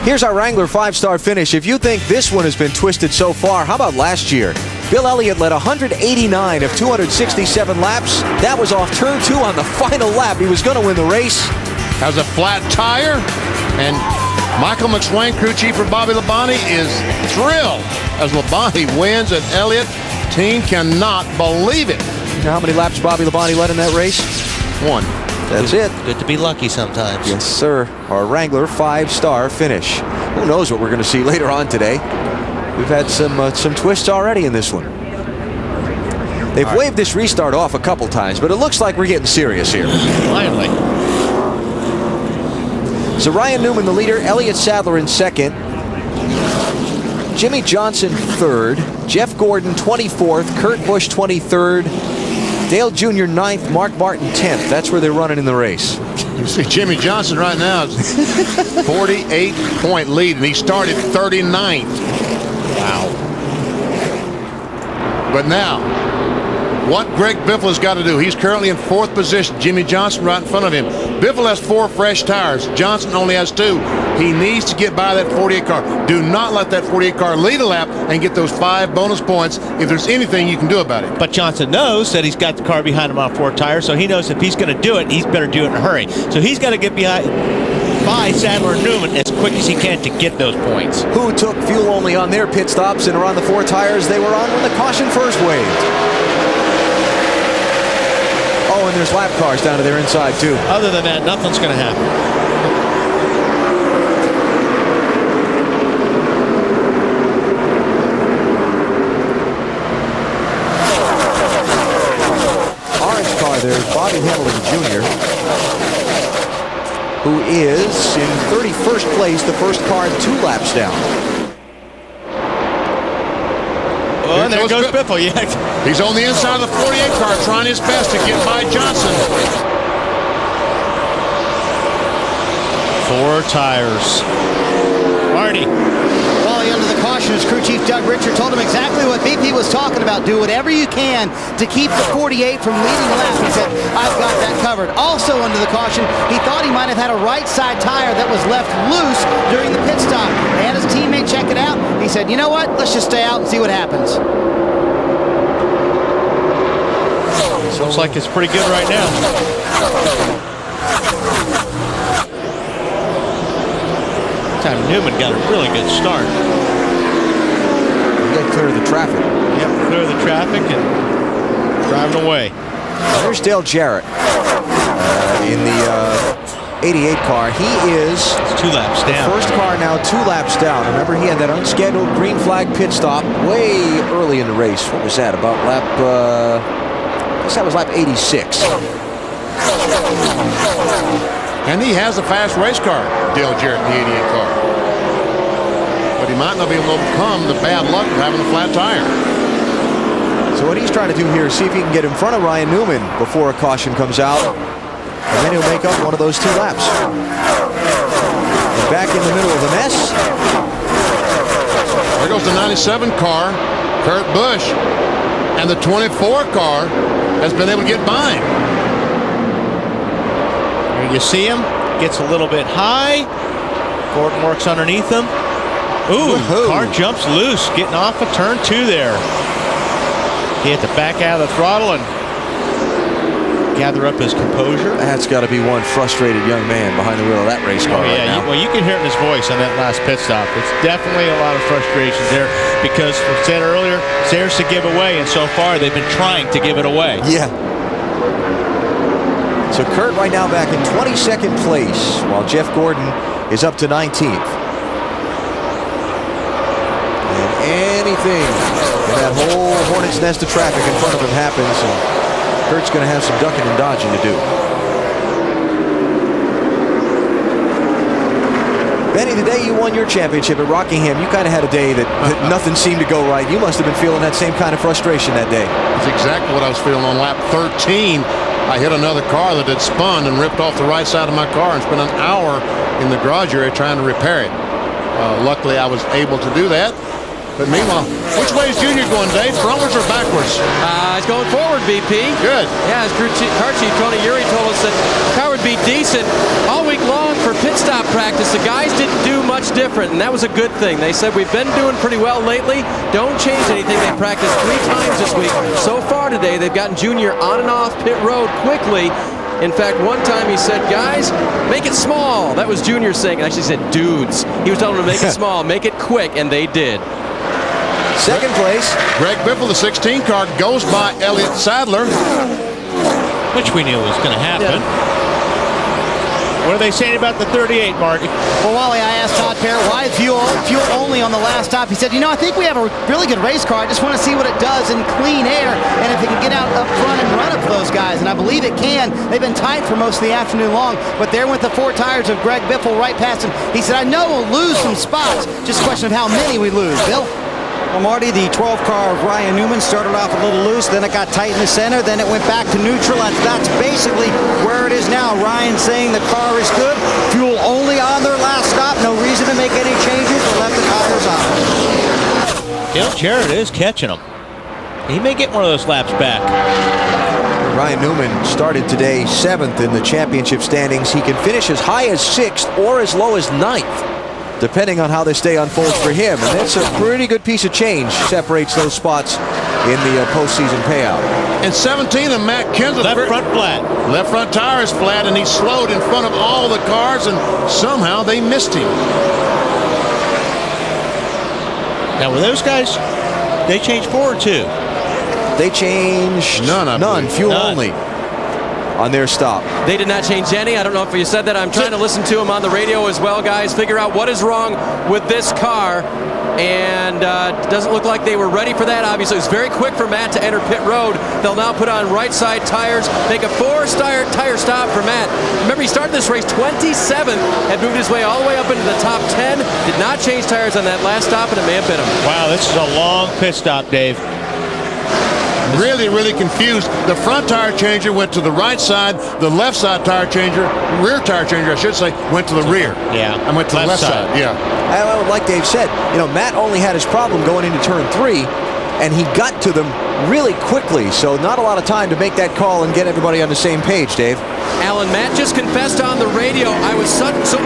Here's our Wrangler 5-star finish. If you think this one has been twisted so far, how about last year? Bill Elliott led 189 of 267 laps. That was off turn 2 on the final lap. He was going to win the race. Has a flat tire, and Michael McSwain, crew chief for Bobby Labonte, is thrilled as Labonte wins, and Elliott team cannot believe it. You know how many laps Bobby Labonte led in that race? 1. That's it. Good to be lucky sometimes. Yes, sir. Our Wrangler 5-star finish. Who knows what we're going to see later on today? We've had some twists already in this one. They've waved this restart off a couple times, but it looks like we're getting serious here. Finally. So Ryan Newman, the leader. Elliott Sadler in second. Jimmy Johnson third. Jeff Gordon 24th. Kurt Busch 23rd. Dale Jr. 9th. Mark Martin 10th. That's where they're running in the race. You see Jimmy Johnson right now is 48-point lead, and he started 39th. Wow. But now, what Greg Biffle has got to do, he's currently in 4th position. Jimmy Johnson right in front of him. Biffle has 4 fresh tires. Johnson only has 2. He needs to get by that 48 car. Do not let that 48 car lead a lap and get those 5 bonus points if there's anything you can do about it. But Johnson knows that he's got the car behind him on 4 tires, so he knows if he's going to do it, he's better do it in a hurry. So he's got to get by Sadler and Newman as quick as he can to get those points. Who took fuel only on their pit stops and are on the 4 tires they were on when the caution first waved. Oh, and there's lap cars down to their inside, too. Other than that, nothing's going to happen. Orange car there is Bobby Hamilton Jr., who is in 31st place, the first car 2 laps down. Oh, and there goes Biffle. Yeah. He's on the inside of the 48 car trying his best to get by Johnson. 4 tires. Marty. Wally under the caution as crew chief Doug Richard told him exactly what BP was talking about. Do whatever you can to keep the 48 from leading the lap. He said, I've got that covered. Also under the caution, he thought he might have had a right side tire that was left loose during the pit stop. They had his teammate check it out. He said, you know what? Let's just stay out and see what happens. Looks like it's pretty good right now. Time Newman got a really good start. You got to clear the traffic. Yep, clear the traffic and driving away. There's Dale Jarrett in the 88 car. He is it's 2 laps down. First car now 2 laps down. Remember, he had that unscheduled green flag pit stop way early in the race. What was that? About lap, I guess that was lap 86. And he has a fast race car, Dale Jarrett, in the 88 car. But he might not be able to overcome the bad luck of having a flat tire. So what he's trying to do here is see if he can get in front of Ryan Newman before a caution comes out. And then he'll make up one of those 2 laps. And back in the middle of the mess. There goes the 97 car, Kurt Busch. And the 24 car has been able to get by him. Here you see him. Gets a little bit high. Gordon works underneath him. Ooh, car jumps loose. Getting off of turn 2 there. He had to back out of the throttle and gather up his composure. That's got to be one frustrated young man behind the wheel of that race car right now. Well, you can hear it in his voice on that last pit stop. It's definitely a lot of frustration there because, we said earlier, it's theirs to give away, and so far they've been trying to give it away. Yeah. So Kurt right now back in 22nd place, while Jeff Gordon is up to 19th. And anything in that whole hornet's nest of traffic in front of him happens, and Kurt's going to have some ducking and dodging to do. Benny, the day you won your championship at Rockingham, you kind of had a day that nothing seemed to go right. You must have been feeling that same kind of frustration that day. That's exactly what I was feeling on lap 13. I hit another car that had spun and ripped off the right side of my car and spent an hour in the garage area trying to repair it. Luckily, I was able to do that. But meanwhile, which way is Junior going, Dave? Frontwards or backwards? He's going forward, BP. Good. Yeah, as car chief Tony Uri told us that the car would be decent all week long for pit stop practice. The guys didn't do much different, and that was a good thing. They said, we've been doing pretty well lately. Don't change anything. They practiced 3 times this week. So far today, they've gotten Junior on and off pit road quickly. In fact, one time he said, guys, make it small. That was Junior saying. Actually, he said, dudes. He was telling them to make it small, make it quick, and they did. Second place. Greg Biffle, the 16 car, goes by Elliott Sadler. Which we knew was going to happen. Yeah. What are they saying about the 38, Marty? Well, Wally, I asked Todd Parrott why fuel only on the last stop. He said, you know, I think we have a really good race car. I just want to see what it does in clean air and if it can get out up front and run up for those guys. And I believe it can. They've been tight for most of the afternoon long, but there went the 4 tires of Greg Biffle right past him. He said, I know we'll lose some spots. Just a question of how many we lose. Bill? Well, Marty, the 12 car of Ryan Newman started off a little loose, then it got tight in the center, then it went back to neutral. That's basically where it is now. Ryan saying the car is good, fuel only on their last stop, no reason to make any changes, or left the tires on. Dale Jarrett is catching him. He may get one of those laps back. Ryan Newman started today 7th in the championship standings. He can finish as high as 6th or as low as 9th. Depending on how this day unfolds for him. And that's a pretty good piece of change. Separates those spots in the postseason payout. And 17 of Matt Kenseth. Left front flat. Left front tire is flat, and he slowed in front of all the cars, and somehow they missed him. Now, were those guys, they changed 4 or 2? They changed none. Fuel only on their stop. They did not change any. I don't know if you said that. I'm trying to listen to him on the radio as well, guys. Figure out what is wrong with this car. And it doesn't look like they were ready for that. Obviously, it was very quick for Matt to enter pit road. They'll now put on right side tires. Make a 4-tire stop for Matt. Remember, he started this race 27th, had moved his way all the way up into the top 10. Did not change tires on that last stop, and it may have been him. Wow, this is a long pit stop, Dave. Really, really confused. The front tire changer went to the right side. The left side tire changer, rear tire changer, I should say, went to the rear. Yeah. And went to the left side. Yeah. Like Dave said, you know, Matt only had his problem going into turn 3, and he got to them really quickly. So not a lot of time to make that call and get everybody on the same page, Dave. Alan, Matt just confessed on the radio, I was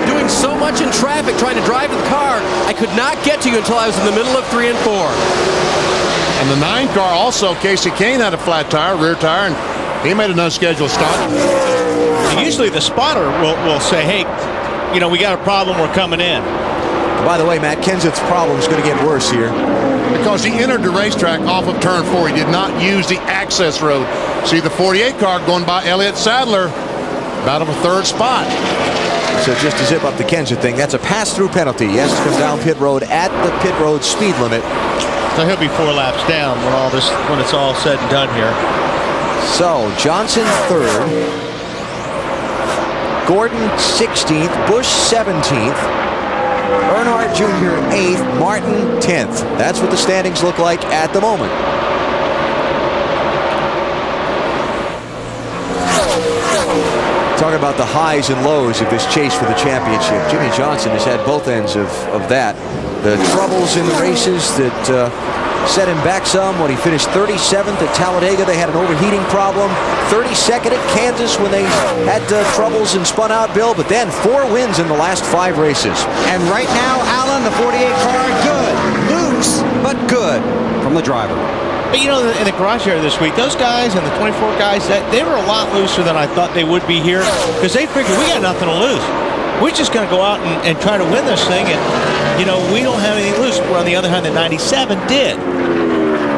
doing so much in traffic trying to drive the car, I could not get to you until I was in the middle of 3 and 4. And the 9 car also, Casey Kane had a flat tire, rear tire, and he made an unscheduled stop. Usually the spotter will say, hey, you know, we got a problem, we're coming in. By the way, Matt Kenseth's problem is going to get worse here. Because he entered the racetrack off of turn 4. He did not use the access road. See the 48 car going by Elliott Sadler, about of a 3rd spot. So just to zip up the Kenseth thing, that's a pass-through penalty. He has to come down pit road at the pit road speed limit. So he'll be 4 laps down when it's all said and done here. So Johnson 3rd, Gordon 16th, Busch 17th, Earnhardt Jr. 8th, Martin 10th. That's what the standings look like at the moment. Talking about the highs and lows of this chase for the championship. Jimmy Johnson has had both ends of that. The troubles in the races that set him back some. When he finished 37th at Talladega, they had an overheating problem. 32nd at Kansas when they had troubles and spun out, Bill. But then 4 wins in the last 5 races. And right now, Alan, the 48 car, good. Loose, but good from the driver. But, you know, in the garage area this week, those guys and the 24 guys, they were a lot looser than I thought they would be here, because they figured we got nothing to lose. We're just going to go out and try to win this thing, and, you know, we don't have anything to lose. Where, on the other hand, the 97 did.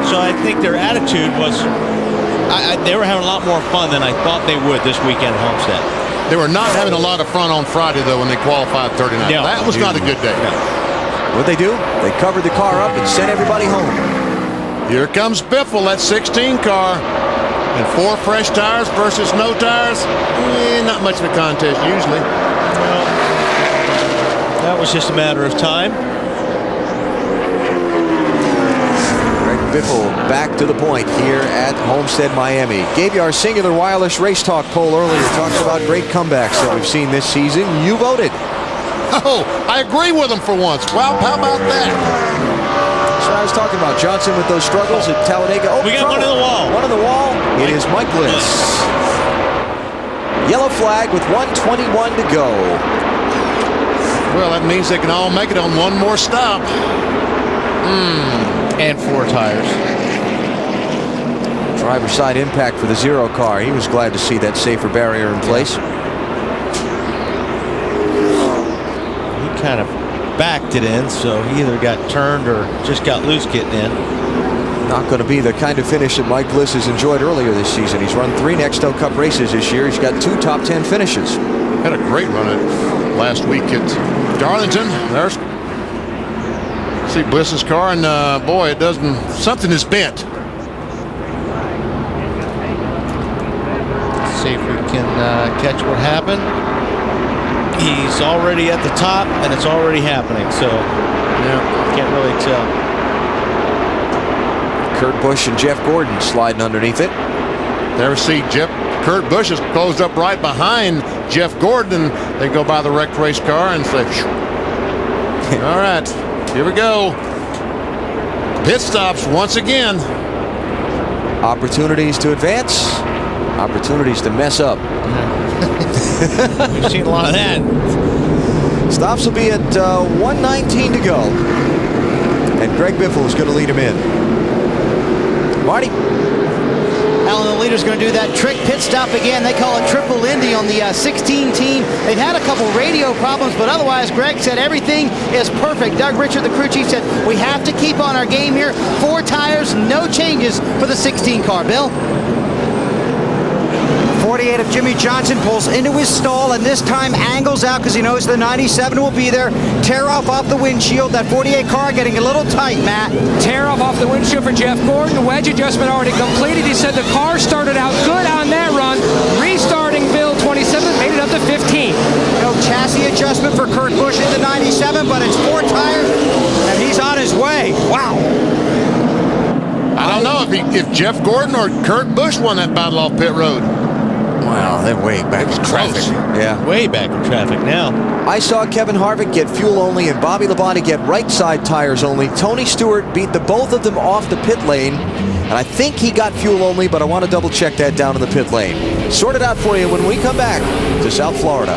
So I think their attitude was, they were having a lot more fun than I thought they would this weekend at Homestead. They were not having a lot of fun on Friday, though, when they qualified 39. Yeah, that was not a good day. What'd they do? They covered the car up and sent everybody home. Here comes Biffle, that 16 car. And 4 fresh tires versus no tires. Not much of a contest usually. Well, that was just a matter of time. Greg Biffle back to the point here at Homestead-Miami. Gave you our singular wireless race talk poll earlier. Talks about great comebacks that we've seen this season. You voted. Oh, I agree with him for once. Well, how about that? That's what I was talking about. Johnson with those struggles at Talladega. Oh, we got one on the wall. One on the wall. It is Mike Bliss. Yellow flag with 1:21 to go. Well, that means they can all make it on one more stop. And 4 tires. Driver's side impact for the 0 car. He was glad to see that safer barrier in place. He kind of backed it in, so he either got turned or just got loose getting in. Not going to be the kind of finish that Mike Bliss has enjoyed earlier this season. He's run 3 Nextel Cup races this year. He's got 2 top 10 finishes. Had a great run at last week at Darlington. There's see Bliss's car, and boy, it doesn't. Something is bent. See if we can catch what happened. He's already at the top, and it's already happening. So, yeah, can't really tell. Kurt Busch and Jeff Gordon sliding underneath it. There we see Kurt Busch is closed up right behind Jeff Gordon. They go by the wrecked race car and say, phew. All right, here we go. Pit stops once again. Opportunities to advance, opportunities to mess up. We've seen a lot of that. Stops will be at 1:19 to go. And Greg Biffle is going to lead him in. Marty. Alan, the leader's going to do that trick pit stop again. They call it Triple Indy on the 16 team. They've had a couple radio problems, but otherwise, Greg said everything is perfect. Doug Richard, the crew chief, said we have to keep on our game here. 4 tires, no changes for the 16 car. Bill? 48 of Jimmy Johnson pulls into his stall, and this time angles out because he knows the 97 will be there. Tear off the windshield. That 48 car getting a little tight, Matt. Tear off the windshield for Jeff Gordon. Wedge adjustment already completed. He said the car started out good on that run. Restarting Bill 27 made it up to 15. No chassis adjustment for Kurt Busch in the 97, but it's 4 tires, and he's on his way. Wow. I don't know if Jeff Gordon or Kurt Busch won that battle off pit road. Wow, they're way back in traffic. Yeah. Way back in traffic now. I saw Kevin Harvick get fuel only and Bobby Labonte get right side tires only. Tony Stewart beat the both of them off the pit lane, and I think he got fuel only, but I want to double check that down in the pit lane. Sort it out for you when we come back to South Florida.